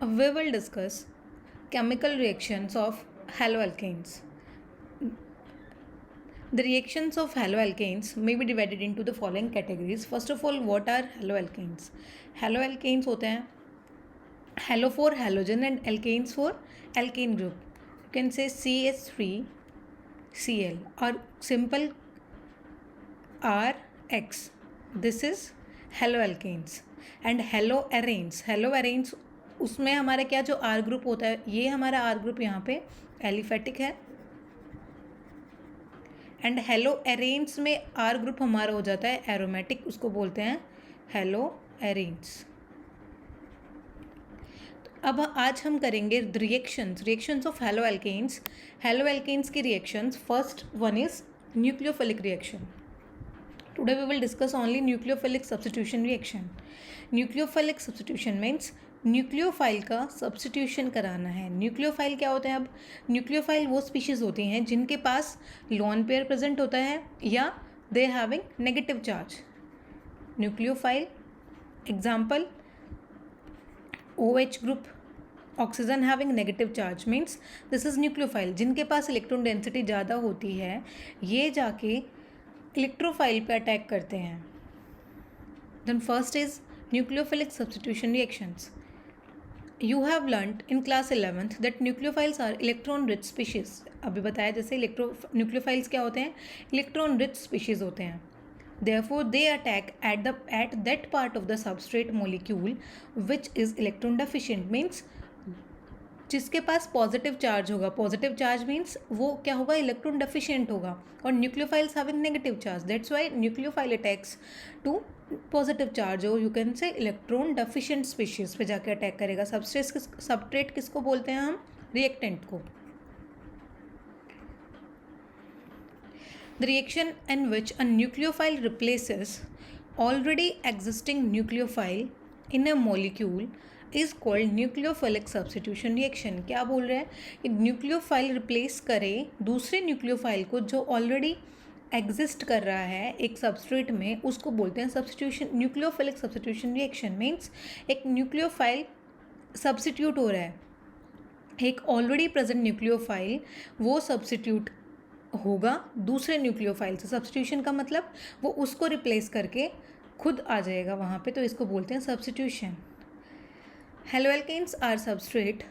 We will discuss chemical reactions of haloalkanes. The reactions of haloalkanes may be divided into the following categories. First of all, what are haloalkanes? Haloalkanes होते हैं halo for halogen and alkanes for alkane group. You can say CH3 Cl or simple RX. This is haloalkanes and haloarenes उसमें हमारा क्या जो R group होता है, ये हमारा R ग्रुप यहाँ पे एलिफेटिक है एंड हेलोएरेन्स में R ग्रुप हमारा हो जाता है एरोमेटिक, उसको बोलते हैं हेलोएरेन्स। अब आज हम करेंगे रिएक्शंस ऑफ हेलोएल्केन्स। हेलोएल्केन्स की reactions, first one is nucleophilic reaction. Today we will discuss only nucleophilic substitution reaction. Nucleophilic substitution means nucleophile का सब्स्टिट्यूशन कराना है। न्यूक्लियोफाइल क्या होता है? अब न्यूक्लियोफाइल वो स्पीशीज़ होती हैं जिनके पास लोन पेयर प्रेजेंट होता है या they having negative charge. Nucleophile example OH group, oxygen having negative charge means this is nucleophile. जिनके पास इलेक्ट्रॉन डेंसिटी ज़्यादा होती है ये जाके इलेक्ट्रोफाइल पे अटैक करते हैं। Then first is nucleophilic substitution reactions. You have learned in class 11th that nucleophiles are electron rich species. अभी बताया जैसे न्यूक्लियोफाइल्स क्या होते हैं? इलेक्ट्रॉन रिच स्पीशीज होते हैं। Therefore, they attack at that part of the substrate molecule which is electron deficient. Means जिसके पास पॉजिटिव चार्ज होगा, पॉजिटिव चार्ज मीन्स वो क्या होगा? इलेक्ट्रॉन डेफिशिएंट होगा। और nucleophiles having negative charge, that's why nucleophile attacks to positive charge हो, you can say electron deficient species पे जाके अटैक करेगा। सबस्ट्रेट किसको बोलते हैं हम? रिएक्टेंट को। The reaction in which a nucleophile replaces already existing nucleophile in a molecule is called nucleophilic substitution reaction. क्या बोल रहे हैं कि न्यूक्लियोफाइल रिप्लेस करे दूसरे न्यूक्लियोफाइल को जो ऑलरेडी एग्जिस्ट कर रहा है एक सबस्ट्रेट में, उसको बोलते हैं substitution, nucleophilic substitution reaction. Means एक न्यूक्लियोफाइल सब्स्टिट्यूट हो रहा है, एक ऑलरेडी प्रेजेंट न्यूक्लियोफाइल वो सब्स्टिट्यूट होगा दूसरे न्यूक्लियोफाइल से। सब्स्टिट्यूशन का मतलब वो उसको रिप्लेस करके खुद आ जाएगा वहाँ पे, तो इसको बोलते हैं substitution. Haloalkanes are substrate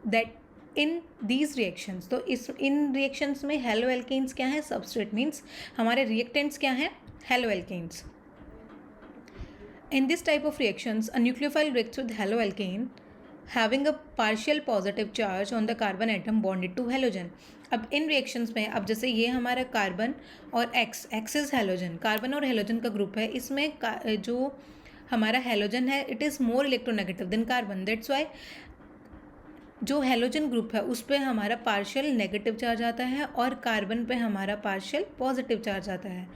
that in these reactions, तो इन रिएक्शंस में हेलोएल्केन्स क्या है? सबस्ट्रेट मीन्स हमारे रिएक्टेंट्स क्या हैं? Haloalkanes. In this type of reactions a nucleophile reacts with haloalkane having a partial positive charge on the carbon atom bonded to halogen. अब इन reactions में, अब जैसे ये हमारा कार्बन और एक्स इज हेलोजन, कार्बन और हेलोजन का ग्रुप है, इसमें जो हमारा हेलोजन है it is more electronegative than carbon, that's why जो हेलोजन ग्रुप है उस पर हमारा पार्शियल नेगेटिव चार्ज आता है और कार्बन पे हमारा पार्शियल पॉजिटिव चार्ज आता है।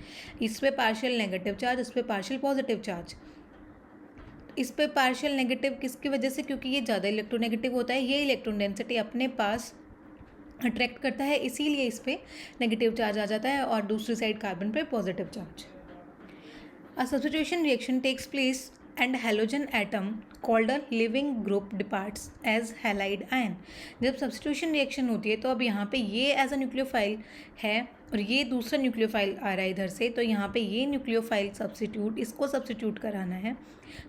इस पर पार्शियल नेगेटिव चार्ज, इस पर पार्शियल पॉजिटिव चार्ज। इस पे पार्शियल नेगेटिव किसकी वजह से? क्योंकि ये ज़्यादा इलेक्ट्रोनेगेटिव होता है, ये इलेक्ट्रॉन डेंसिटी अपने पास अट्रैक्ट करता है, इसीलिए इस पे नेगेटिव चार्ज आ जाता है और दूसरी साइड कार्बन पे positive charge. A substitution reaction takes place and halogen atom called a living group departs as halide ion. जब सब्स्टिट्यूशन रिएक्शन होती है तो अब यहाँ पे ये एज अ न्यूक्लियोफाइल है और ये दूसरा न्यूक्लियोफाइल आ रहा है इधर से, तो यहाँ पे ये न्यूक्लियोफाइल सब्स्टिट्यूट, इसको सब्स्टिट्यूट कराना है,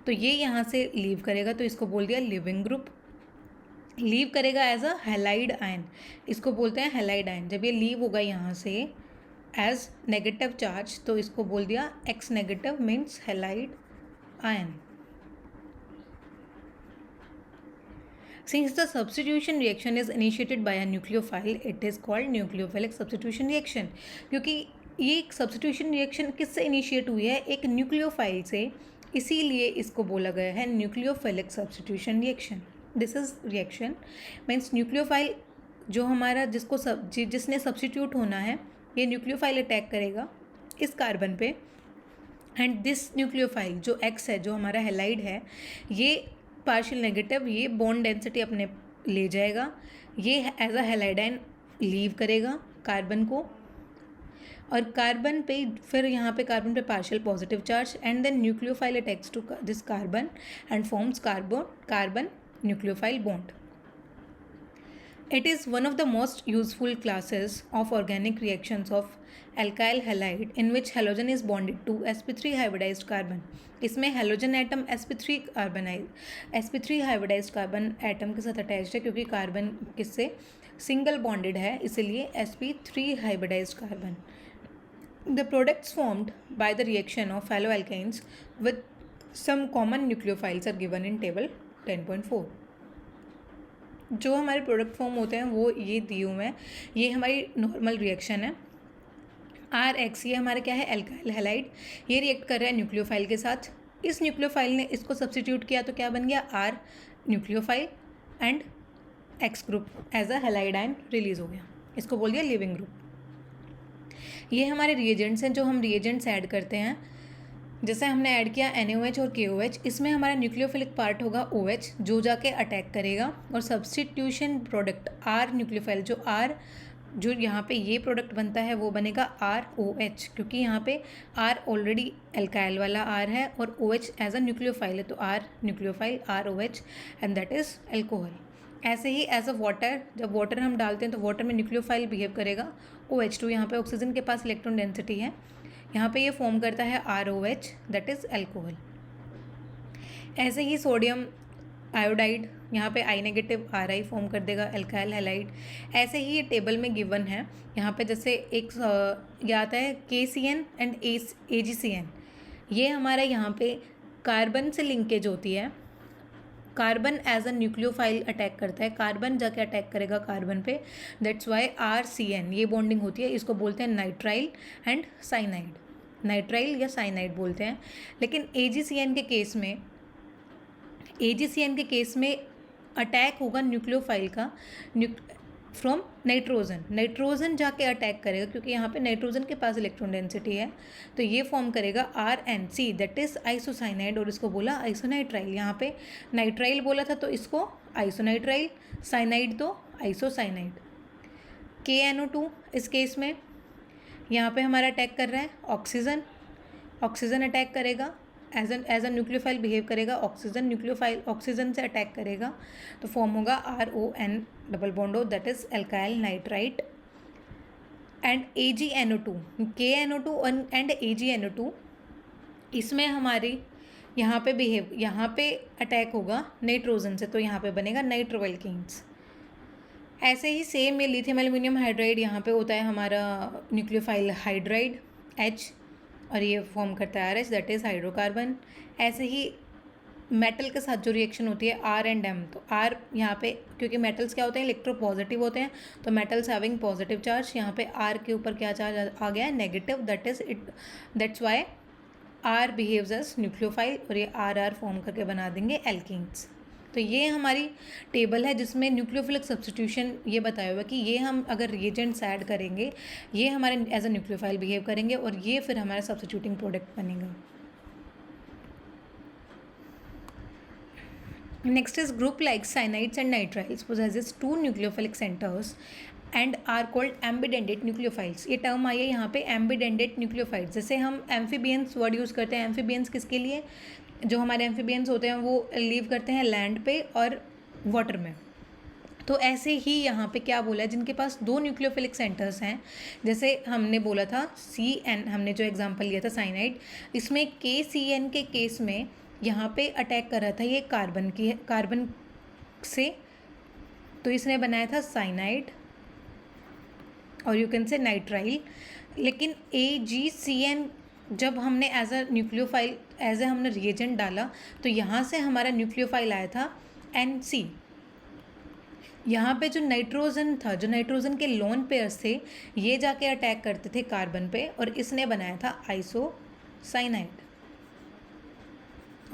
तो ये यहाँ से लीव करेगा, तो इसको बोल दिया लिविंग ग्रुप। लीव करेगा एज अ हैलाइड आयन, इसको बोलते हैं हैलाइड आयन। जब ये लीव होगा यहाँ से एज नेगेटिव चार्ज, तो इसको बोल दिया x negative means halide ion. Since the substitution reaction is initiated by a nucleophile, it is called nucleophilic substitution reaction. क्योंकि ये substitution reaction किससे इनिशिएट हुई है? एक न्यूक्लियोफाइल से, इसीलिए इसको बोला गया है nucleophilic substitution reaction. This is reaction means nucleophile जो हमारा जिसने सब्स्टिट्यूट होना है, ये न्यूक्लियोफाइल अटैक करेगा इस कार्बन पे एंड दिस न्यूक्लियोफाइल जो एक्स है, जो हमारा हेलाइड है, ये पार्शियल नेगेटिव, ये बॉन्ड डेंसिटी अपने ले जाएगा, ये एज अ हेलाइडाइन लीव करेगा कार्बन को और कार्बन पे फिर यहाँ पे कार्बन पे partial positive charge and then nucleophile attacks to this carbon and forms carbon nucleophile bond. It is one of the most useful classes of organic reactions of alkyl halide in which halogen is bonded to sp3 hybridized carbon. इसमें halogen atom sp3 hybridized carbon atom के साथ attached है क्योंकि carbon किससे single bonded है, इसलिए sp3 hybridized carbon. The products formed by the reaction of haloalkanes with some common nucleophiles are given in table 10.4. जो हमारे प्रोडक्ट फॉर्म होते हैं वो ये दिए हुए हैं. ये हमारी नॉर्मल रिएक्शन है. RX ये हमारे क्या है, एल्काइल हैलाइड. ये रिएक्ट कर रहा है न्यूक्लियोफाइल के साथ. इस न्यूक्लियोफाइल ने इसको सब्स्टिट्यूट किया तो क्या बन गया, R nucleophile and X group as a halide ion release हो गया. इसको बोल दिया लिविंग ग्रुप. ये हमारे रिएजेंट्स हैं जो हम रिएजेंट्स ऐड करते हैं. जैसे हमने ऐड किया NaOH और KOH, इसमें हमारा न्यूक्लियोफिलिक पार्ट होगा OH जो जाके अटैक करेगा और सब्स्टिट्यूशन प्रोडक्ट R न्यूक्लियोफाइल जो यहाँ पे ये प्रोडक्ट बनता है वो बनेगा ROH क्योंकि यहाँ पे R ऑलरेडी एल्काइल वाला R है और OH एज अ न्यूक्लियोफाइल है तो R nucleophile ROH and that is alcohol. ऐसे ही एज अ वाटर, जब वाटर हम डालते हैं तो वाटर में न्यूक्लियोफाइल बिहेव करेगा OH2. यहाँ पे ऑक्सीजन के पास इलेक्ट्रॉन डेंसिटी है, यहाँ पे ये फॉर्म करता है ROH दैट इज़ एल्कोहल. ऐसे ही सोडियम आयोडाइड यहाँ पे I नेगेटिव RI फॉर्म कर देगा एल्काइल हैलाइड. ऐसे ही ये टेबल में गिवन है. यहाँ पे जैसे एक ये आता है KCN एंड AgCN. ये हमारा यहाँ पे कार्बन से लिंकेज होती है. Carbon as a nucleophile attack करता है, कार्बन जाके अटैक करेगा कार्बन पे, दैट्स वाई RCN ये बॉन्डिंग होती है. इसको बोलते हैं नाइट्राइल एंड साइनाइड, नाइट्राइल या साइनाइड बोलते हैं. लेकिन AgCN के केस में अटैक होगा न्यूक्लियोफाइल का फ्रॉम नाइट्रोजन जाके अटैक करेगा क्योंकि यहाँ पे नाइट्रोजन के पास इलेक्ट्रॉन डेंसिटी है. तो ये फॉर्म करेगा RNC दैट इज़ आइसोसाइनाइड और इसको बोला आइसोनाइट्राइल. यहाँ पे नाइट्राइल बोला था तो इसको आइसोनाइट्राइल, साइनाइड तो आइसोसाइनाइड. KNO2 इस केस में यहाँ पे हमारा अटैक कर रहा है ऑक्सीजन अटैक करेगा एज अ न्यूक्लियोफाइल बिहेव करेगा. ऑक्सीजन से अटैक करेगा तो फॉर्म होगा RON double bond that is alkyl nitrite. And AgNO2, KNO2 and AgNO2 इसमें हमारी यहाँ पे अटैक होगा नाइट्रोजन से तो यहाँ पे बनेगा नाइट्रोएल्कीन्स. ऐसे ही सेम में लिथियम एल्यूमिनियम हाइड्राइड यहाँ पे होता है हमारा न्यूक्लियोफाइल हाइड्राइड H और ये फॉर्म करता है RH दैट इज़ हाइड्रोकार्बन. ऐसे ही मेटल के साथ जो रिएक्शन होती है R एंड M, तो R यहाँ पे क्योंकि मेटल्स क्या होते हैं, इलेक्ट्रोपॉजिटिव होते हैं, तो मेटल्स हैविंग पॉजिटिव चार्ज. यहाँ पे R के ऊपर क्या चार्ज आ गया है, negative, that's why R behaves as nucleophile और ये RR फॉर्म करके बना देंगे एल्कीन्स. तो ये हमारी टेबल है जिसमें न्यूक्लियोफिलिक सब्स्टिट्यूशन ये बताया हुआ है कि ये हम अगर रिएजेंट्स ऐड करेंगे ये हमारे एज अ न्यूक्लियोफाइल बिहेव करेंगे और ये फिर हमारा सब्स्टिट्यूटिंग प्रोडक्ट बनेगा. Next is group like cyanides and nitriles possesses 2 nucleophilic centres and are called ambidentate nucleophiles. ये टर्म आई है यहाँ पे एम्बीडेंडेट न्यूक्लियोफाइल्स. जैसे हम एम्फीबियंस वर्ड यूज़ करते हैं, एम्फीबियंस किसके लिए, जो हमारे एम्फीबियंस होते हैं वो लीव करते हैं लैंड पे और वाटर में. तो ऐसे ही यहाँ पे क्या बोला है, जिनके पास 2 न्यूक्लियोफिलिक सेंटर्स हैं, जैसे हमने बोला था CN, हमने जो एग्जांपल लिया था साइनाइड, इसमें KCN के केस में यहाँ पे अटैक कर रहा था ये कार्बन से, तो इसने बनाया था साइनाइड और यू कैन से नाइट्राइल. लेकिन AgCN जब हमने एज अ न्यूक्लियोफाइल हमने रिएजेंट डाला तो यहाँ से हमारा न्यूक्लियोफाइल आया था NC. यहाँ पे जो नाइट्रोजन था, जो नाइट्रोजन के लोन पेयर्स थे, ये जाके अटैक करते थे कार्बन पे और इसने बनाया था आइसोसाइनाइड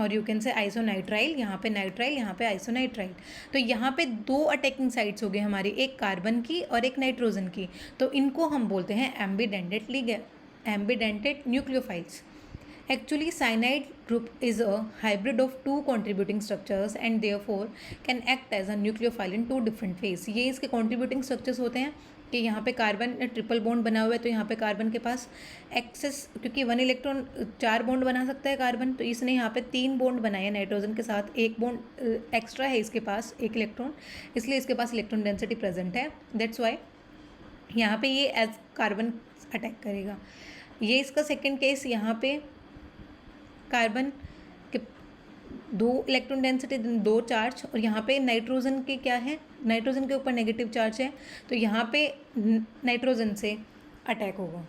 और यू कैन से आइसोनाइट्राइल. यहाँ पे नाइट्राइल, यहाँ पे आइसोनाइट्राइल. तो यहाँ पे 2 अटैकिंग साइट्स हो गए हमारी, एक कार्बन की और एक नाइट्रोजन की. तो इनको हम बोलते हैं एम्बीडेंटेड nucleophiles. Actually, cyanide group is a hybrid of 2 contributing structures and therefore can act as a nucleophile in 2 different ways. ये इसके contributing structures होते हैं कि यहाँ पे कार्बन ट्रिपल बॉन्ड बना हुआ है, तो यहाँ पे कार्बन के पास एक्सेस, क्योंकि 1 इलेक्ट्रॉन 4 बॉन्ड बना सकता है कार्बन, तो इसने यहाँ पे 3 बॉन्ड बनाए हैं नाइट्रोजन के साथ, एक बॉन्ड एक्स्ट्रा है इसके पास, 1 इलेक्ट्रॉन, इसलिए इसके पास इलेक्ट्रॉन डेंसिटी प्रेजेंट है, दैट्स वाई यहाँ पे ये एज कार्बन अटैक करेगा। ये इसका सेकेंड केस, यहाँ पे कार्बन के 2 इलेक्ट्रॉन डेंसिटी, 2 चार्ज, और यहाँ पे नाइट्रोजन के क्या है, नाइट्रोजन के ऊपर नेगेटिव चार्ज है, तो यहाँ पे नाइट्रोजन से अटैक होगा।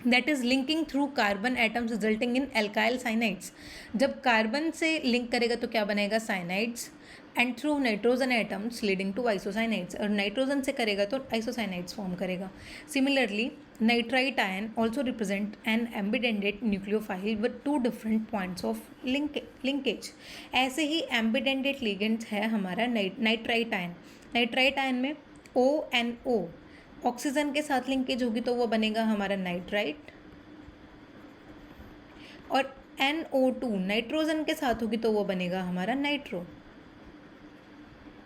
That is linking through carbon atoms resulting in alkyl cyanides. जब कार्बन से लिंक करेगा तो क्या बनेगा, cyanides, and through nitrogen atoms leading to isocyanides, और नाइट्रोजन से करेगा तो आइसोसाइनाइड्स फॉर्म करेगा। Similarly nitrite ion also represent an ambidentate nucleophile with 2 different points of linkage. ऐसे ही एम्बिडेंडेड लिगेंड है हमारा नाइट्राइट आयन। नाइट्राइट आयन में ONO ऑक्सीजन के साथ लिंकेज होगी तो वो बनेगा हमारा नाइट्राइट, और NO2 नाइट्रोजन के साथ होगी तो वो बनेगा हमारा nitro.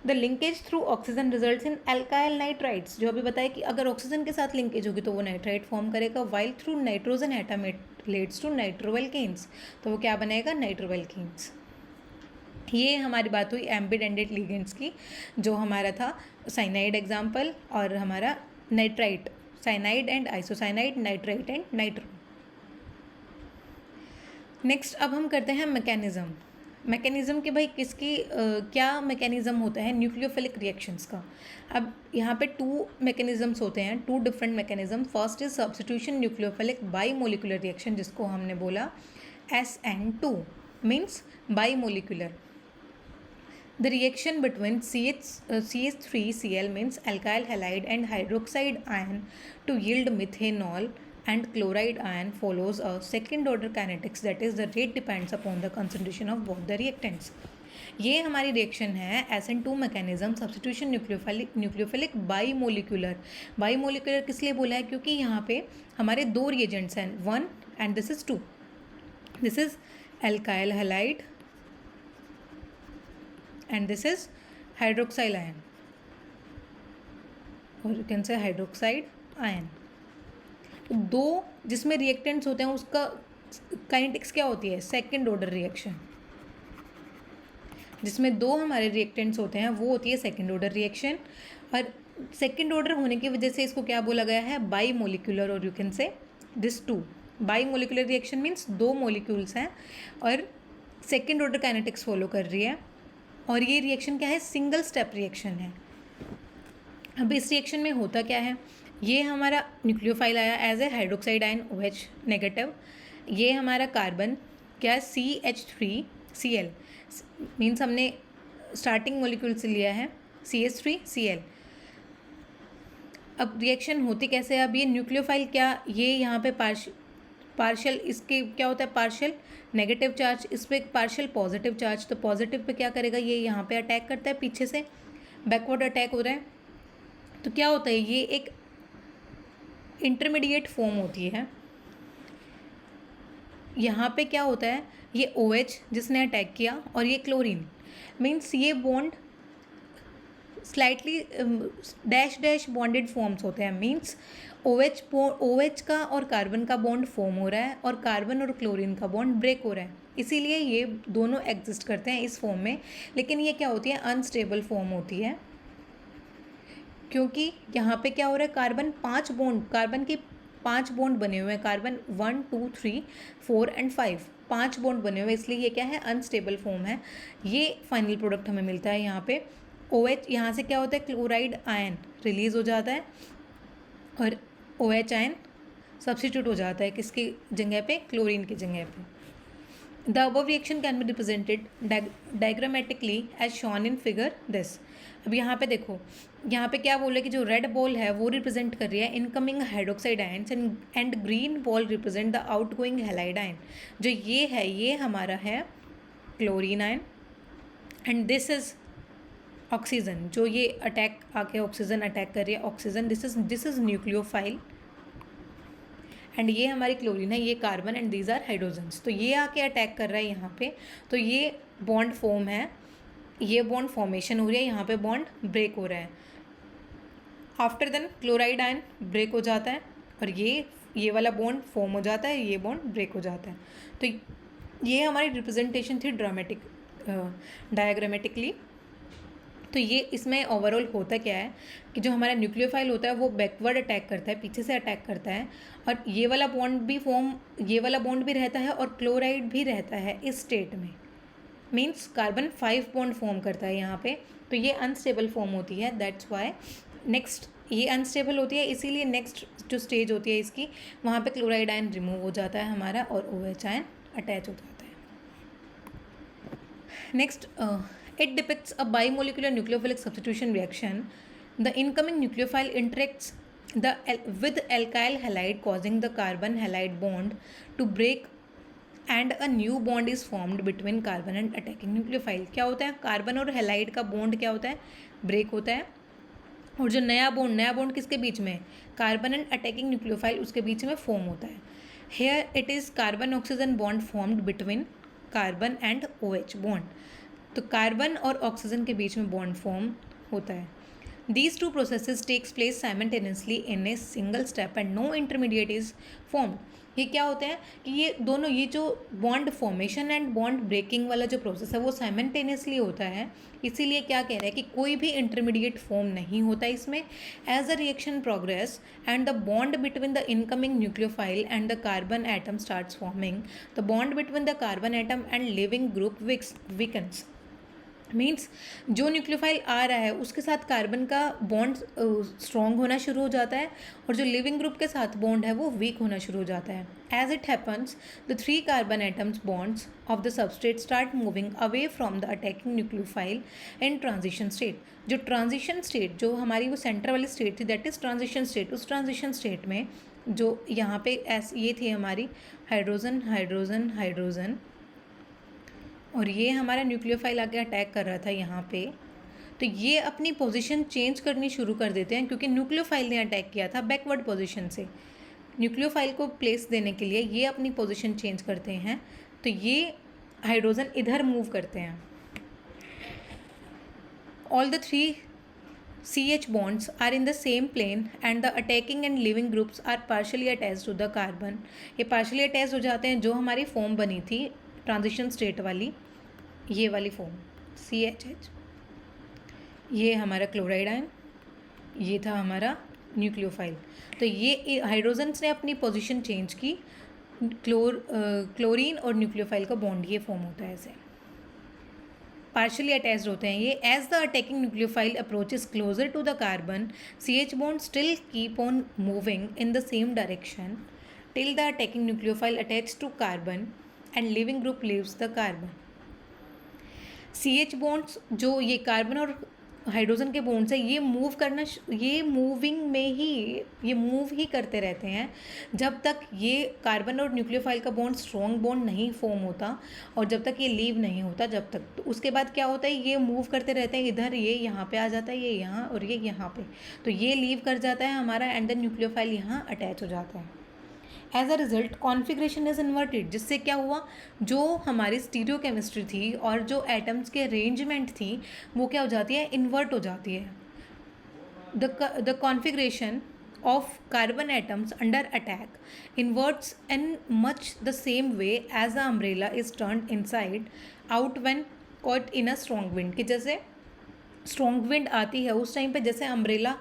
The linkage through oxygen results in alkyl nitrides, जो अभी बताया कि अगर ऑक्सीजन के साथ लिंकेज होगी तो वो नाइट्राइट फॉर्म करेगा, while through nitrogen atom it leads to nitroalkanes, तो वो क्या बनेगा, नाइट्रोएल्केन्स। ये हमारी बात हुई एम्बिडेंडेड लिगेंड्स की, जो हमारा था साइनाइड एग्जाम्पल, और हमारा nitrite, cyanide and isocyanide, nitrite and nitro. Next अब हम करते हैं मैकेनिज्म कि भाई किसकी क्या मैकेनिज्म होता है न्यूक्लियोफिलिक रिएक्शंस का। अब यहाँ पे 2 मैकेनिज्म्स होते हैं, 2 different mechanism. First is substitution nucleophilic by molecular reaction, जिसको हमने बोला SN2 means by molecular. The reaction between CH3Cl means alkyl halide and hydroxide ion to yield methanol and chloride ion follows a second order kinetics, that is the rate depends upon the concentration of both the reactants. ये हमारी reaction है SN2 mechanism, substitution nucleophilic by molecular किस लिए बोला है, क्योंकि यहाँ पे हमारे 2 रिएजेंट्स हैं, 1 and this is 2, this is alkyl halide and this is hydroxyl ion, or you can say hydroxide ion। तो 2 जिसमें रिएक्टेंट्स होते हैं उसका काइनेटिक्स क्या होती है, सेकेंड ऑर्डर रिएक्शन। जिसमें 2 हमारे रिएक्टेंट्स होते हैं वो होती है सेकेंड ऑर्डर रिएक्शन, और सेकेंड ऑर्डर होने की वजह से इसको क्या बोला गया है, बाई मोलिकुलर, और यू कैन से this 2 by molecular reaction means 2 molecules हैं और सेकेंड ऑर्डर काइनेटिक्स फॉलो कर रही है, और ये रिएक्शन क्या है, सिंगल स्टेप रिएक्शन है। अब इस रिएक्शन में होता क्या है, ये हमारा न्यूक्लियोफाइल आया as a hydroxide ion OH negative, ये हमारा कार्बन क्या है CH3Cl मीन्स हमने स्टार्टिंग मॉलिक्यूल से लिया है CH3Cl। अब रिएक्शन होती कैसे है, अब ये न्यूक्लियोफाइल क्या, ये यहाँ पे पार्शियल इसके क्या होता है, पार्शियल नेगेटिव चार्ज, इस पर पार्शियल पॉजिटिव चार्ज, तो पॉजिटिव पे क्या करेगा, ये यहाँ पे अटैक करता है, पीछे से बैकवर्ड अटैक हो रहा है, तो क्या होता है, ये एक इंटरमीडिएट फॉर्म होती है। यहाँ पे क्या होता है, ये OH जिसने अटैक किया और ये क्लोरीन, मीन्स ये bond slightly dash bonded forms होते हैं, मीन्स OH का और कार्बन का बॉन्ड फॉर्म हो रहा है और कार्बन और क्लोरीन का बॉन्ड ब्रेक हो रहा है, इसीलिए ये दोनों एग्जिस्ट करते हैं इस फॉर्म में। लेकिन ये क्या होती है, अनस्टेबल फॉर्म होती है, क्योंकि यहाँ पे क्या हो रहा है, कार्बन के 5 बॉन्ड बने हुए हैं, कार्बन 1 2 3 4 एंड 5 5 बॉन्ड बने हुए हैं, इसलिए ये क्या है, अनस्टेबल फॉर्म है। ये फाइनल प्रोडक्ट हमें मिलता है यहाँ पे OH, यहाँ से क्या होता है, क्लोराइड आयन रिलीज हो जाता है और OH आयन सब्स्टिट्यूट हो जाता है किसकी जगह पे, क्लोरीन की जगह पे। The above reaction can be represented diagrammatically as shown in figure this. अब यहाँ पे देखो, यहाँ पे क्या बोल रहे हैं कि जो रेड बॉल है वो रिप्रेजेंट कर रही है incoming hydroxide ions and green ball represent the outgoing halide ion. जो ये है ये हमारा है chlorine ion, and this is oxygen, जो ये अटैक आके ऑक्सीजन अटैक कर रही है oxygen, this is nucleophile, and ये हमारी क्लोरीन है, ये carbon, and these are hydrogens. तो ये आके अटैक कर रहा है यहाँ पे, तो ये बॉन्ड फॉर्म है, ये बॉन्ड फॉर्मेशन हो रही है, यहाँ पे बॉन्ड ब्रेक हो रहा है। After then chloride ion break हो जाता है और ये वाला बॉन्ड फॉर्म हो जाता है, ये बॉन्ड ब्रेक हो जाता है। तो ये हमारी रिप्रेजेंटेशन थी डायग्रामेटिकली। तो ये इसमें ओवरऑल होता क्या है कि जो हमारा न्यूक्लियोफाइल होता है वो बैकवर्ड अटैक करता है, पीछे से अटैक करता है, और ये वाला बॉन्ड भी रहता है और क्लोराइड भी रहता है इस स्टेट में। मीन्स कार्बन 5 बॉन्ड फॉर्म करता है यहाँ पे। तो ये अनस्टेबल फॉर्म होती है, दैट्स वाई नेक्स्ट ये अनस्टेबल होती है, इसीलिए नेक्स्ट जो स्टेज होती है इसकी, वहाँ पे क्लोराइड आयन रिमूव हो जाता है हमारा और OH आयन अटैच हो जाता है। Next, it depicts a bimolecular nucleophilic substitution reaction. The incoming nucleophile interacts with alkyl halide, causing the carbon halide bond to break and a new bond is formed between carbon and attacking nucleophile. क्या होता है, carbon और halide का bond क्या होता है, break होता है, और जो नया बॉन्ड किसके बीच में, कार्बन एंड अटैकिंग न्यूक्लियोफाइल उसके बीच में फॉर्म होता है। Here it is carbon oxygen bond formed between carbon and OH bond. तो कार्बन और ऑक्सीजन के बीच में बॉन्ड फॉर्म होता है। These two processes takes place simultaneously in a single step and no intermediate is formed. ये क्या होते हैं कि ये दोनों, ये जो bond formation and bond breaking वाला जो प्रोसेस है वो साइमल्टेनियसली होता है, इसीलिए क्या कह रहे हैं कि कोई भी इंटरमीडिएट फॉर्म नहीं होता इसमें। As a reaction progress and the bond between the incoming nucleophile and the carbon atom starts forming, the bond between the carbon atom and leaving group weakens. Means जो न्यूक्लियोफाइल आ रहा है उसके साथ carbon का बॉन्ड स्ट्रॉन्ग होना शुरू हो जाता है और जो लिविंग ग्रुप के साथ बॉन्ड है वो वीक होना शुरू हो जाता है। As it happens the 3 carbon atoms bonds of the substrate start moving away from the attacking nucleophile in transition state. जो ट्रांजिशन स्टेट, जो हमारी वो सेंटर वाली स्टेट थी, दैट इज ट्रांजिशन स्टेट। उस ट्रांजिशन स्टेट में जो यहाँ पे ये थी हमारी हाइड्रोजन हाइड्रोजन हाइड्रोजन, और ये हमारा न्यूक्लियोफाइल आके अटैक कर रहा था यहाँ पे, तो ये अपनी पोजीशन चेंज करनी शुरू कर देते हैं क्योंकि न्यूक्लियोफाइल ने अटैक किया था बैकवर्ड पोजीशन से। न्यूक्लियोफाइल को प्लेस देने के लिए ये अपनी पोजीशन चेंज करते हैं, तो ये हाइड्रोजन इधर मूव करते हैं। All the 3 CH bonds are in the same plane and the attacking and living groups are partially attached to the carbon. ये partially attached हो जाते हैं, जो हमारी फॉर्म बनी थी ट्रांजिशन स्टेट वाली, ये वाली फॉर्म CHH, ये हमारा क्लोराइड आयन, ये था हमारा न्यूक्लियोफाइल। तो ये हाइड्रोजन्स ने अपनी पोजीशन चेंज की, क्लोरीन और न्यूक्लियोफाइल का बॉन्ड ये फॉर्म होता है, ऐसे पार्शली अटैच्ड होते हैं ये। As the attacking nucleophile approaches closer to the carbon, CH bond still keep on moving in the same direction till the attacking nucleophile attach to carbon and leaving group leaves the carbon. CH bonds जो ये carbon और hydrogen के bonds है, ये move ही करते रहते हैं जब तक ये कार्बन और न्यूक्लियोफाइल का बॉन्ड स्ट्रॉन्ग बॉन्ड नहीं फॉर्म होता और जब तक ये लीव नहीं होता जब तक। तो उसके बाद क्या होता है, ये मूव करते रहते हैं, इधर ये यहाँ पे आ जाता है, ये यहाँ और ये यहाँ पे, तो ये लीव कर जाता है हमारा एंड देन न्यूक्लियोफाइल यहाँ अटैच हो जाता है। As a result configuration is inverted, जिससे क्या हुआ, जो हमारी स्टीरियो केमिस्ट्री थी और जो एटम्स के अरेंजमेंट थी वो क्या हो जाती है, इन्वर्ट हो जाती है। The configuration of carbon atoms under attack inverts in much the same way as a umbrella is turned inside out when caught in a strong wind. कि जैसे स्ट्रॉन्ग विंड आती है उस टाइम पे जैसे अम्ब्रेला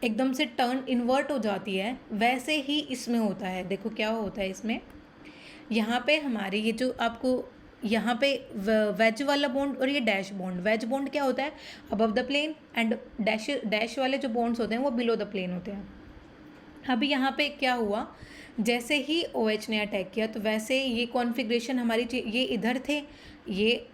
एकदम से टर्न इन्वर्ट हो जाती है, वैसे ही इसमें होता है। देखो क्या होता है इसमें, यहाँ पे हमारे ये जो आपको यहाँ पे वेज वाला बॉन्ड और ये डैश बॉन्ड, वेज बॉन्ड क्या होता है, above the plane, and dash वाले जो बॉन्ड्स होते हैं वो बिलो द प्लेन होते हैं। अभी यहाँ पे क्या हुआ, जैसे ही OH ने अटैक किया तो वैसे ये कॉन्फ़िगरेशन हमारी, ये इधर थे, ये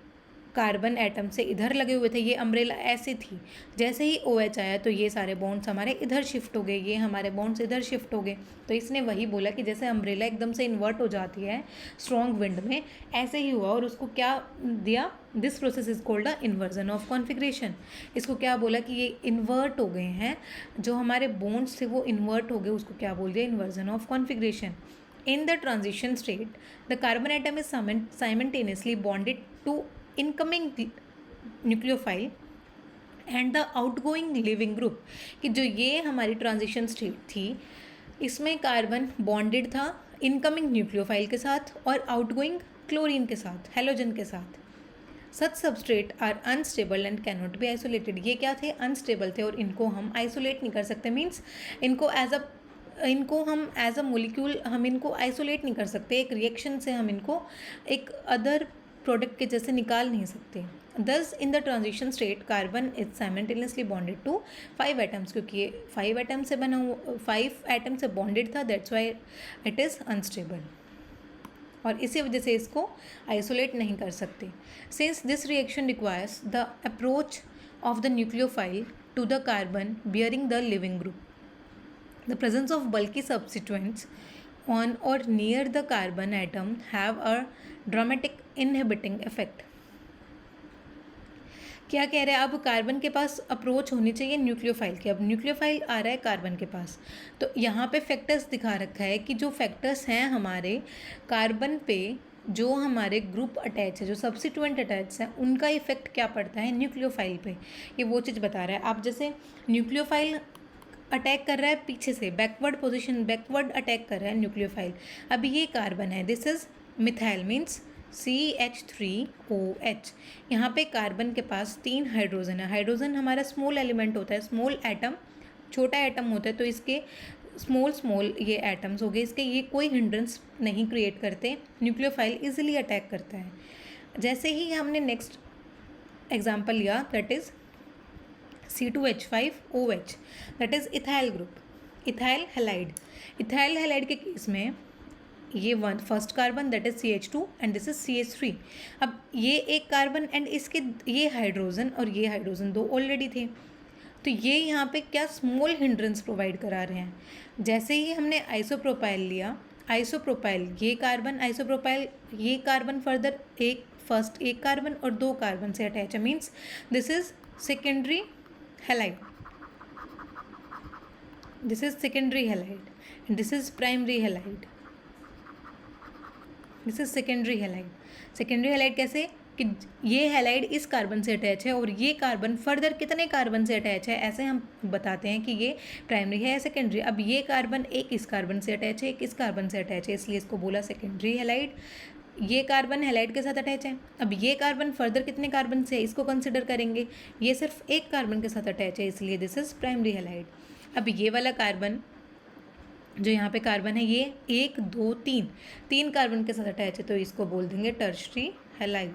कार्बन एटम से इधर लगे हुए थे, ये अम्ब्रेला ऐसे थी। जैसे ही OH आया तो ये सारे बॉन्ड्स हमारे इधर शिफ्ट हो गए, ये हमारे बॉन्ड्स इधर शिफ्ट हो गए। तो इसने वही बोला कि जैसे अम्ब्रेला एकदम से इन्वर्ट हो जाती है स्ट्रॉन्ग विंड में, ऐसे ही हुआ। और उसको क्या दिया, this process is called a inversion of configuration. इसको क्या बोला कि ये इन्वर्ट हो गए हैं, जो हमारे बॉन्ड्स थे वो इन्वर्ट हो गए, उसको क्या बोल दिया, inversion of configuration. In the transition state, the carbon atom is simultaneously bonded to incoming nucleophile and the outgoing leaving group, कि जो ये हमारी ट्रांजिशन स्टेट थी इसमें कार्बन बॉन्डेड था इनकमिंग न्यूक्लियोफाइल के साथ और आउटगोइंग क्लोरीन के साथ, हेलोजन के साथ. Such substrate are unstable and cannot be isolated. ये क्या थे? अनस्टेबल थे और इनको हम आइसोलेट नहीं कर सकते. मीन्स इनको हम एज अ मोलिक्यूल हम इनको आइसोलेट नहीं कर सकते. एक रिएक्शन से हम इनको एक अदर प्रोडक्ट के जैसे निकाल नहीं सकते. Thus in the transition state carbon is simultaneously bonded to 5 atoms, क्योंकि ये 5 एटम से बना हुआ 5 एटम से बॉन्डेड था, that's why it is unstable और इसी वजह से इसको आइसोलेट नहीं कर सकते. Since this reaction requires the approach of the nucleophile to the carbon bearing the leaving group, the presence of bulky substituents on or near the carbon atom have a dramatic inhibiting effect. क्या कह रहे हैं? अब carbon के पास approach होनी चाहिए nucleophile की. अब न्यूक्लियोफाइल आ रहा है कार्बन के पास, तो यहाँ पे फैक्टर्स दिखा रखा है कि जो फैक्टर्स हैं हमारे कार्बन पे, जो हमारे ग्रुप अटैच है, जो सब्स्टिट्यूएंट अटैच है, उनका इफेक्ट क्या पड़ता है न्यूक्लियोफाइल पे, ये वो चीज़ बता रहा है. आप जैसे न्यूक्लियोफाइल अटैक कर रहा है पीछे से, बैकवर्ड अटैक कर रहा है न्यूक्लियोफाइल. अब ये कार्बन है, this is methyl means CH3OH. यहाँ पे कार्बन के पास 3 हाइड्रोजन है. हाइड्रोजन हमारा स्मॉल एलिमेंट होता है, स्मॉल एटम, छोटा एटम होता है, तो इसके स्मॉल ये एटम्स हो गए, इसके ये कोई हिंड्रेंस नहीं क्रिएट करते. न्यूक्लियोफाइल इजीली अटैक करता है. जैसे ही हमने नेक्स्ट एग्जाम्पल लिया, that is C2H5OH, that is ethyl group, ethyl halide के केस में ये first carbon that is CH2 and this is CH3. अब ये एक कार्बन एंड इसके ये हाइड्रोजन और ये हाइड्रोजन दो ऑलरेडी थे, तो ये यहाँ पे क्या स्मॉल हिंड्रेंस प्रोवाइड करा रहे हैं. जैसे ही हमने आइसोप्रोपाइल लिया, आइसोप्रोपाइल ये कार्बन फर्दर एक कार्बन और 2 कार्बन से अटैच है, means this is secondary halide, this is secondary halide and this is primary halide. This is secondary halide कैसे? कि ये हैलाइड इस कार्बन से अटैच है और ये कार्बन फर्दर कितने कार्बन से अटैच है, ऐसे हम बताते हैं कि ये प्राइमरी है या सेकेंडरी. अब ये कार्बन एक इस कार्बन से अटैच है, एक इस कार्बन से अटैच है, इसलिए इसको बोला सेकेंडरी हैलाइड. ये कार्बन हैलाइड के साथ अटैच है. अब ये कार्बन फर्दर कितने कार्बन से है इसको कंसिडर करेंगे, ये सिर्फ एक कार्बन के साथ अटैच है, इसलिए दिस इज प्राइमरी हैलाइड. अब ये वाला कार्बन जो यहाँ पे कार्बन है, ये 1 2 3 कार्बन के साथ अटैच है, तो इसको बोल देंगे टर्शरी हैलाइड.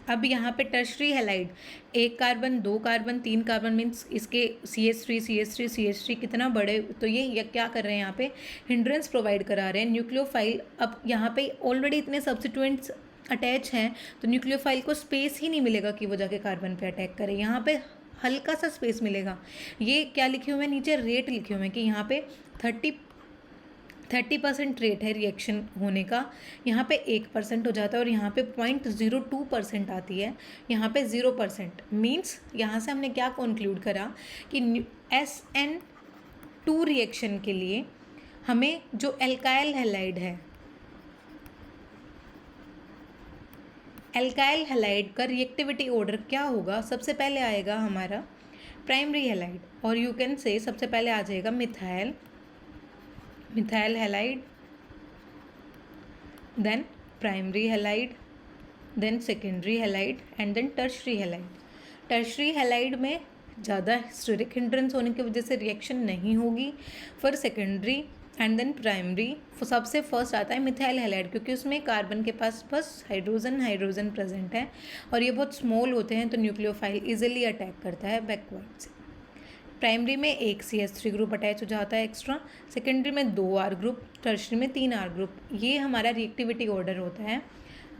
अब यहाँ पे tertiary halide, 1 carbon 2 carbon 3 carbon means इसके CH3 कितना बड़े, तो ये क्या कर रहे हैं यहाँ पे हिंड्रेंस प्रोवाइड करा रहे हैं न्यूक्लियोफाइल. अब यहाँ पे ऑलरेडी इतने सब्स्टिट्यूएंट्स अटैच हैं, तो न्यूक्लियोफाइल को स्पेस ही नहीं मिलेगा कि वो जाके कार्बन पे अटैक करे. यहाँ पे हल्का सा स्पेस मिलेगा. ये क्या लिखे हुए हैं नीचे, रेट लिखे हुए हैं कि यहाँ पे 30% रेट है रिएक्शन होने का, यहाँ पे 1% हो जाता है और यहाँ पे 0.02% आती है, यहाँ पे 0%. मीन्स यहाँ से हमने क्या कंक्लूड करा कि SN2 रिएक्शन के लिए हमें जो एल्काइल हैलाइड का रिएक्टिविटी ऑर्डर क्या होगा, सबसे पहले आएगा हमारा प्राइमरी हैलाइड, और यू कैन से सबसे पहले आ जाएगा methyl halide, then primary halide, then secondary halide and then tertiary halide. Tertiary halide में ज़्यादा स्टेरिक हिंड्रेंस होने की वजह से रिएक्शन नहीं होगी. फिर सेकेंडरी एंड देन प्राइमरी सबसे फर्स्ट आता है मिथाइल हैलाइड, क्योंकि उसमें कार्बन के पास बस हाइड्रोजन प्रेजेंट है और ये बहुत स्मॉल होते हैं, तो न्यूक्लियोफाइल इजीली अटैक करता है बैकवर्ड से. प्राइमरी में एक CH3 ग्रुप अटैच हो जाता है एक्स्ट्रा, सेकेंडरी में 2 R ग्रुप, टर्शरी में 3 R ग्रुप. ये हमारा रिएक्टिविटी ऑर्डर होता है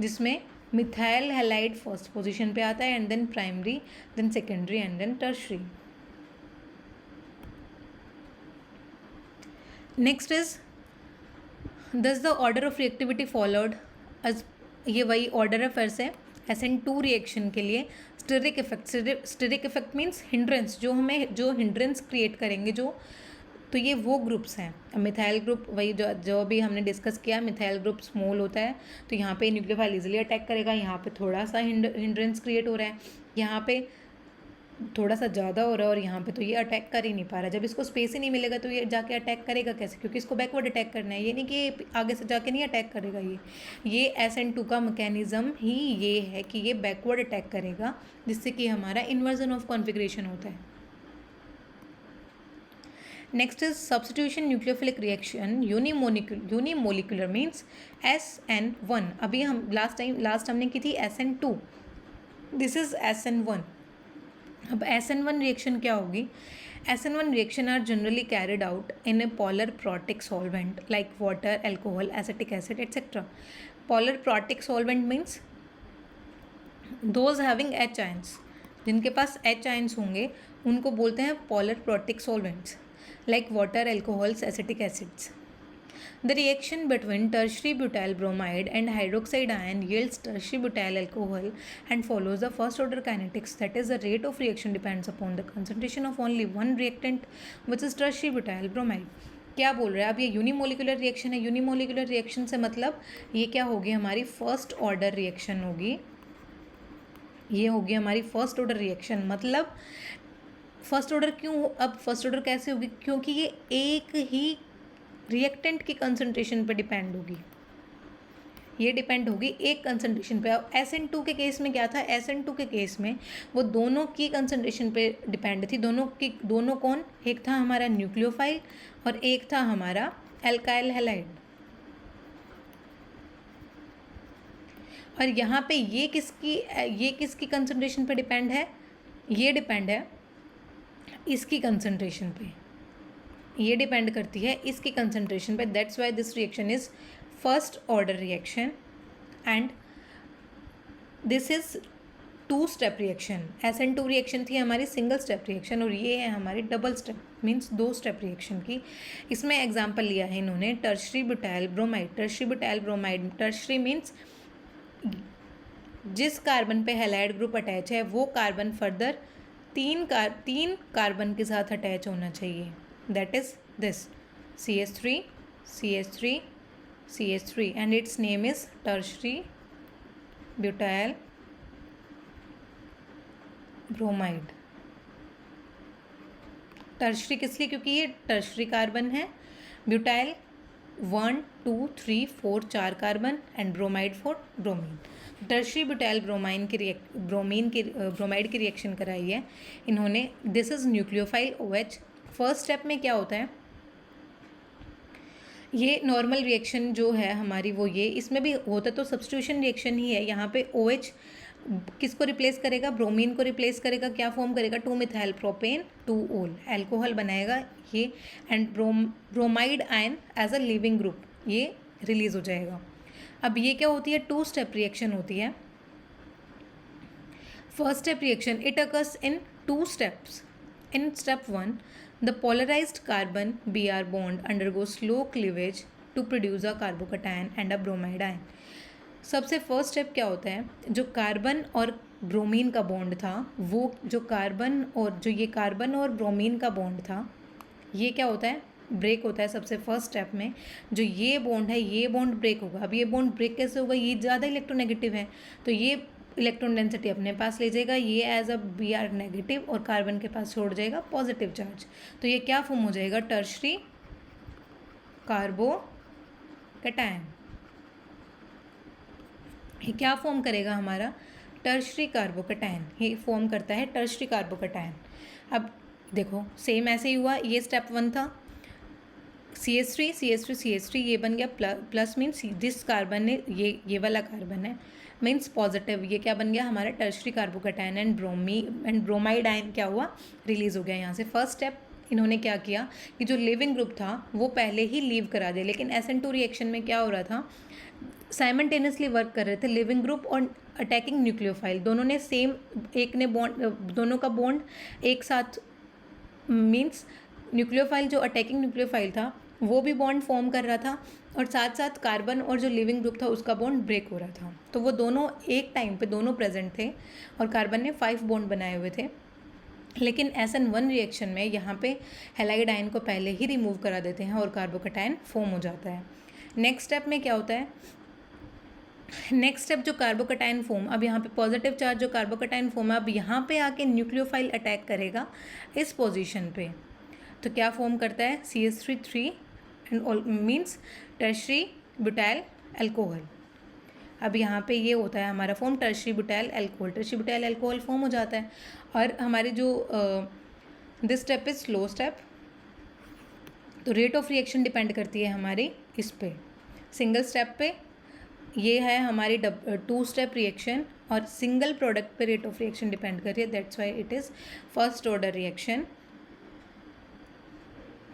जिसमें मिथाइल हैलाइड फर्स्ट पोजीशन पे आता है and then primary, then secondary and then tertiary. Next is thus the order of reactivity followed as, ये वही ऑर्डर है फिर से SN2 रिएक्शन के लिए. स्टेरिक इफेक्ट मीन्स हिंड्रेंस, जो हिंड्रेंस क्रिएट करेंगे तो ये वो ग्रुप्स हैं. मिथाइल ग्रुप वही जो भी हमने डिस्कस किया, मिथाइल ग्रुप स्मॉल होता है, तो यहाँ पे न्यूक्लियोफाइल इजीली अटैक करेगा. यहाँ पे थोड़ा सा हिंड्रेंस क्रिएट हो रहा है, यहाँ पे थोड़ा सा ज़्यादा हो रहा है और यहाँ पे तो ये अटैक कर ही नहीं पा रहा। जब इसको स्पेस ही नहीं मिलेगा तो ये जाके अटैक करेगा कैसे, क्योंकि इसको बैकवर्ड अटैक करना है, ये नहीं कि ये आगे से जाके नहीं अटैक करेगा। ये SN2 का मैकेनिज़्म ही ये है कि ये बैकवर्ड अटैक करेगा, जिससे कि हमारा इन्वर्जन ऑफ कॉन्फिगरेशन होता है। Next is substitution nucleophilic reaction unimolecular means SN1। अभी हम लास्ट हमने की थी SN2, दिस इज SN1। अब SN1 रिएक्शन क्या होगी? SN1 reaction are generally carried out in a polar protic solvent like water, alcohol, acetic acid etcetera. Polar protic solvent means those having H ions, जिनके पास H ions होंगे उनको बोलते हैं polar protic solvents like water, alcohols, acetic acids. The reaction between tertiary butyl bromide and hydroxide ion yields tertiary butyl alcohol and follows the first order kinetics, that is the rate of reaction depends upon the concentration of only one reactant which is tertiary butyl bromide। क्या बोल रहा है? अब ये unimolecular reaction है। Unimolecular reaction से मतलब ये क्या होगी? हमारी फर्स्ट ऑर्डर रिएक्शन होगी। ये होगी हमारी फर्स्ट ऑर्डर रिएक्शन। मतलब फर्स्ट ऑर्डर क्यों? अब फर्स्ट ऑर्डर कैसे होगी? क्योंकि ये एक ही रिएक्टेंट की कंसंट्रेशन पे डिपेंड होगी। ये डिपेंड होगी एक कंसंट्रेशन पे। अब SN2 के केस में क्या था? SN2 के केस में वो दोनों की कंसंट्रेशन पे डिपेंड थी। दोनों कौन? एक था हमारा न्यूक्लियोफाइल और एक था हमारा एल्काइल हैलाइड। और यहाँ पे ये किसकी कंसंट्रेशन पे डिपेंड है? ये डिपेंड है इसकी कंसंट्रेशन पे। ये डिपेंड करती है इसकी कंसंट्रेशन पे। That's why this reaction is first order reaction and this is 2 step reaction. SN2 reaction थी हमारी सिंगल स्टेप रिएक्शन और ये है हमारी double step means 2 step reaction की। इसमें एग्जांपल लिया है इन्होंने tertiary butyl bromide. Tertiary means जिस कार्बन पे हैलाइड ग्रुप अटैच है वो कार्बन फर्दर तीन कार्बन के साथ अटैच होना चाहिए। That is this CH3 CH3 CH3 and its name is tertiary butyl bromide। Tertiary किस लिए? क्योंकि ये टर्शरी कार्बन है। Butyl 1 2 3 4 4 carbon and bromide 4 bromine. Tertiary butyl bromide की रिएक्शन कराई है इन्होंने। This is nucleophile OH। First step में क्या होता है? ये नॉर्मल रिएक्शन जो है हमारी वो ये, इसमें भी होता तो सब्स्टिट्यूशन रिएक्शन ही है। यहाँ पे OH किसको रिप्लेस करेगा? ब्रोमीन को रिप्लेस करेगा। क्या फॉर्म करेगा? 2 मिथाइल प्रोपेन 2 ओल एल्कोहल बनाएगा ये and bromide ion as a living group ये रिलीज हो जाएगा। अब ये क्या होती है? 2 स्टेप रिएक्शन होती है। First step reaction it occurs in 2 steps. In step 1, the polarized carbon Br bond undergoes slow cleavage to produce a carbocation and a bromide ion। सबसे फर्स्ट स्टेप क्या होता है? जो कार्बन और ब्रोमीन का bond था वो ये कार्बन और ब्रोमीन का बॉन्ड था ये क्या होता है? ब्रेक होता है सबसे फर्स्ट स्टेप में। जो ये बॉन्ड है ये बॉन्ड ब्रेक होगा। अब ये बॉन्ड ब्रेक कैसे होगा? ये ज़्यादा इलेक्ट्रोनेगेटिव है तो ये इलेक्ट्रॉन डेंसिटी अपने पास ले जाएगा, ये एज अ Br नेगेटिव और कार्बन के पास छोड़ जाएगा पॉजिटिव चार्ज। तो ये क्या फॉर्म हो जाएगा? Tertiary carbocation. ये क्या फॉर्म करेगा हमारा? Tertiary carbocation. ये फॉर्म करता है टर्शरी कार्बोकैटायन। अब देखो सेम ऐसे ही हुआ। ये स्टेप 1 था। CH3 ये बन गया प्लस मीन्स दिस कार्बन ने ये वाला कार्बन है मीन्स पॉजिटिव। ये क्या बन गया हमारा? Tertiary carbocation and bromide ion क्या हुआ? रिलीज हो गया यहाँ से। फर्स्ट स्टेप इन्होंने क्या किया कि जो लिविंग ग्रुप था वो पहले ही लीव करा दिया। लेकिन SN2 रिएक्शन में क्या हो रहा था? साइमल्टेनियसली वर्क कर रहे थे लिविंग ग्रुप और अटैकिंग न्यूक्लियोफाइल। दोनों ने सेम दोनों का बॉन्ड एक साथ मीन्स न्यूक्लियोफाइल जो अटैकिंग न्यूक्लियोफाइल था वो भी बॉन्ड फॉर्म कर रहा था और साथ साथ कार्बन और जो लिविंग ग्रुप था उसका बॉन्ड ब्रेक हो रहा था। तो वो दोनों एक टाइम पे दोनों प्रेजेंट थे और कार्बन ने 5 बॉन्ड बनाए हुए थे। लेकिन SN1 रिएक्शन में यहाँ पे हैलाइड आयन को पहले ही रिमूव करा देते हैं और कार्बोकैटायन फॉर्म हो जाता है। नेक्स्ट स्टेप में क्या होता है? नेक्स्ट स्टेप जो कार्बोकटाइन फॉर्म, अब यहाँ पे पॉजिटिव चार्ज जो कार्बोकटाइन फॉर्म है अब यहाँ पे आके न्यूक्लियोफाइल अटैक करेगा इस पोजीशन पे, तो क्या फॉर्म करता है CH3 and means tertiary butyl alcohol. अब यहाँ पे ये होता है हमारा form tertiary butyl alcohol, tertiary butyl alcohol form हो जाता है। और हमारी जो this step is slow step, तो रेट ऑफ रिएक्शन डिपेंड करती है हमारी इस पे, सिंगल स्टेप पे ये है हमारी 2 स्टेप रिएक्शन, और सिंगल प्रोडक्ट पे रेट ऑफ रिएक्शन डिपेंड कर रही है, that's why it is first order reaction.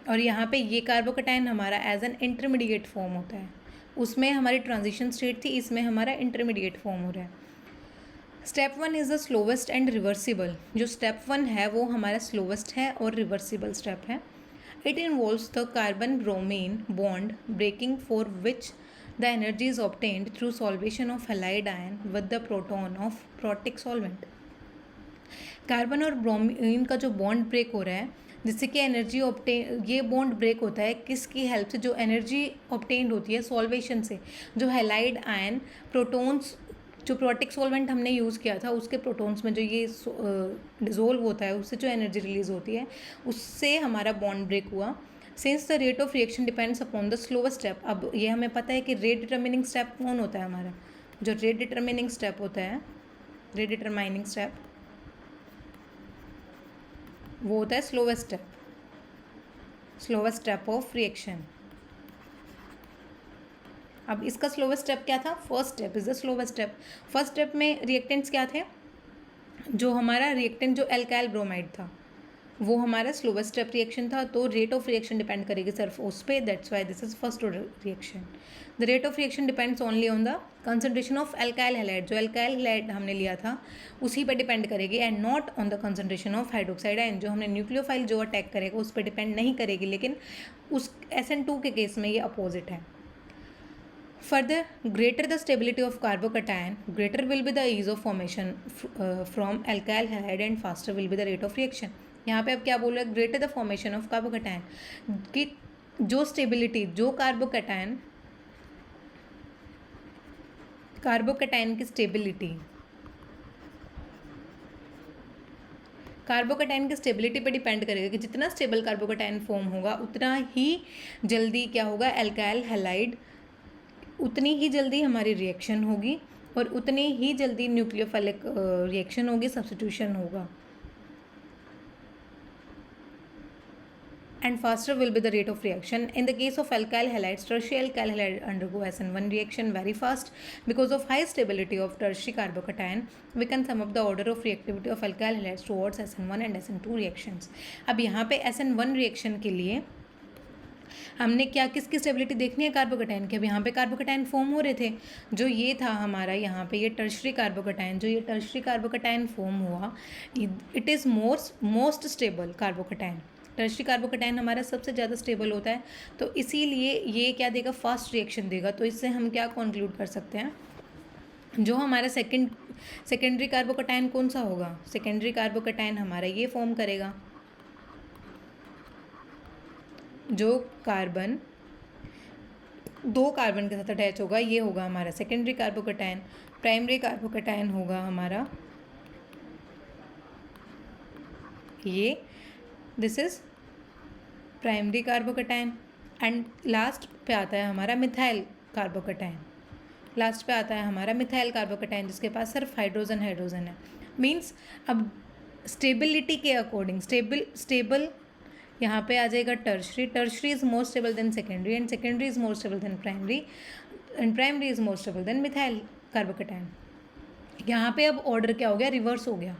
और यहाँ पे ये कार्बोकटाइन हमारा एज एन इंटरमीडिएट फॉर्म होता है, उसमें हमारी ट्रांजिशन स्टेट थी, इसमें हमारा इंटरमीडिएट फॉर्म हो रहा है। Step 1 is the slowest and reversible, जो स्टेप 1 है वो हमारा स्लोवेस्ट है और रिवर्सिबल स्टेप है। It involves the carbon bromine bond breaking for which the energy is obtained through solvation of halide ion with the proton of protic solvent। Carbon और bromine का जो बॉन्ड ब्रेक हो रहा है जिससे कि एनर्जी ऑब्टेन, ये बॉन्ड ब्रेक होता है किसकी हेल्प से, जो एनर्जी ऑब्टेन्ड होती है सॉल्वेशन से, जो हैलाइड आयन प्रोटॉन्स, जो प्रोटिक सॉल्वेंट हमने यूज़ किया था उसके प्रोटॉन्स में जो ये डिज़ोल्व होता है उससे जो एनर्जी रिलीज होती है उससे हमारा बॉन्ड ब्रेक हुआ। Since the rate of reaction depends upon the slowest step, अब ये हमें पता है कि रेट डिटर्मिनिंग स्टेप कौन होता है हमारा, जो रेट डिटर्मिनिंग स्टेप होता है, रेट डिटरमाइनिंग स्टेप वो होता है slowest step, slowest step of reaction. अब इसका स्लोवेस्ट स्टेप क्या था, first step is the slowest step. First step में रिएक्टेंट्स क्या थे, जो हमारा रिएक्टेंट जो एल्काइल ब्रोमाइड था वो हमारा स्लोवेस्ट स्टेप रिएक्शन था, तो रेट ऑफ रिएक्शन डिपेंड करेगी सिर्फ उस पर, that's why this is first order reaction. The rate of reaction depends only on the concentration of alkyl halide, जो एल्काइल हैलाइड हमने लिया था उसी पर डिपेंड करेगी, and not on the concentration of hydroxide ion, जो हमने न्यूक्लियोफाइल जो अटैक करेगा उस पर डिपेंड नहीं करेगी, लेकिन उस SN2 के केस में ये अपोजिट है। Further, greater the stability of carbocation, greater will be the ease of formation from alkyl halide and faster will be the rate of reaction। यहाँ पे अब क्या बोल रहे हैं, greater the formation of carbocation, कि जो स्टेबिलिटी, जो कार्बोकैटायन की स्टेबिलिटी, कार्बोकैटायन की स्टेबिलिटी पे डिपेंड करेगा कि जितना स्टेबल कार्बोकैटायन फॉर्म होगा उतना ही जल्दी क्या होगा, एल्काइल हैलाइड, उतनी ही जल्दी हमारी रिएक्शन होगी और उतनी ही जल्दी न्यूक्लियोफिलिक रिएक्शन होगी, सब्स्टिट्यूशन होगा, and faster will be the rate of reaction. In the case of alkyl halides, tertiary alkyl halide undergo SN1 reaction very fast because of high stability of tertiary carbocation. We can sum up the order of reactivity of alkyl halides towards SN1 and SN2 reactions। अब यहाँ पे SN1 reaction के लिए हमने क्या, किसकी stability देखनी है, कार्बोकैटायन की। अब यहाँ पे कार्बोकैटायन फॉर्म हो रहे थे, जो ये था हमारा यहाँ पे ये टर्शरी कार्बोकैटायन, जो ये टर्शरी कार्बोकैटायन फॉर्म हुआ, it is most stable carbocation. Tertiary carbocation हमारा सबसे ज़्यादा स्टेबल होता है, तो इसीलिए ये क्या देगा, फास्ट रिएक्शन देगा। तो इससे हम क्या कंक्लूड कर सकते हैं, जो हमारा सेकेंडरी कार्बोकैटायन कौन सा होगा, सेकेंडरी कार्बोकैटायन हमारा ये फॉर्म करेगा, जो कार्बन 2 कार्बन के साथ अटैच होगा, ये होगा हमारा सेकेंडरी कार्बोकैटायन। प्राइमरी कार्बोकैटायन होगा हमारा ये, this is primary carbocation. And last पे आता है हमारा मिथाइल कार्बोकैटायन, लास्ट पे आता है हमारा मिथाइल कार्बोकैटायन जिसके पास सिर्फ हाइड्रोजन है। मीन्स अब स्टेबिलिटी के अकॉर्डिंग स्टेबल यहाँ पे आ जाएगा tertiary is more stable then secondary, and secondary is more stable then primary, and primary is more stable then methyl carbocation. यहाँ पे अब ऑर्डर क्या हो गया, रिवर्स हो गया।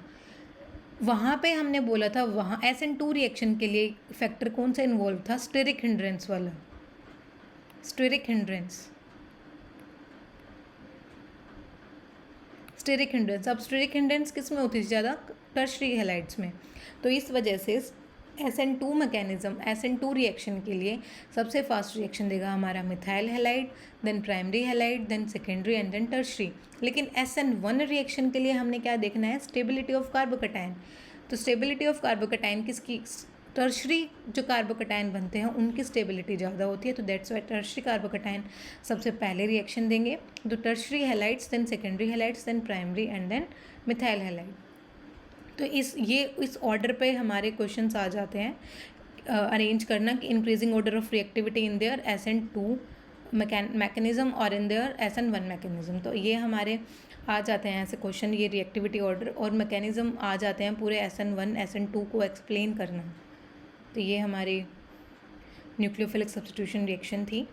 वहाँ पे हमने बोला था, वहाँ SN2 रिएक्शन के लिए फैक्टर कौन सा इन्वॉल्व था, स्टेरिक हिंड्रेंस वाला, स्टेरिक हिंड्रेंस। अब स्टेरिक हिंड्रेंस किस में होती थी ज़्यादा, टर्शरी हैलाइड्स में। तो इस वजह से SN2 मैकेनिज्म, SN2 रिएक्शन के लिए सबसे फास्ट रिएक्शन देगा हमारा methyl halide, then primary halide, then secondary and then tertiary. लेकिन SN1 रिएक्शन के लिए हमने क्या देखना है, स्टेबिलिटी ऑफ कार्बोकैटायन। तो स्टेबिलिटी ऑफ कार्बोकैटायन किसकी, टर्शरी जो कार्बोकैटायन बनते हैं उनकी स्टेबिलिटी ज़्यादा होती है, तो दैट्स वाई टर्शरी कार्बोकैटायन सबसे पहले रिएक्शन देंगे। तो tertiary halides, then secondary halides, then primary and then methyl halide. तो इस ऑर्डर पे हमारे क्वेश्चंस आ जाते हैं। अरेंज करना कि increasing order of reactivity in their SN2 mechanism और इन देयर SN1 मैकेनिज्म। तो ये हमारे आ जाते हैं ऐसे क्वेश्चन, ये रिएक्टिविटी ऑर्डर और मैकेनिज्म आ जाते हैं पूरे SN1 SN2 को एक्सप्लेन करना। तो ये हमारी न्यूक्लियोफिलिक सब्स्टिट्यूशन रिएक्शन थी।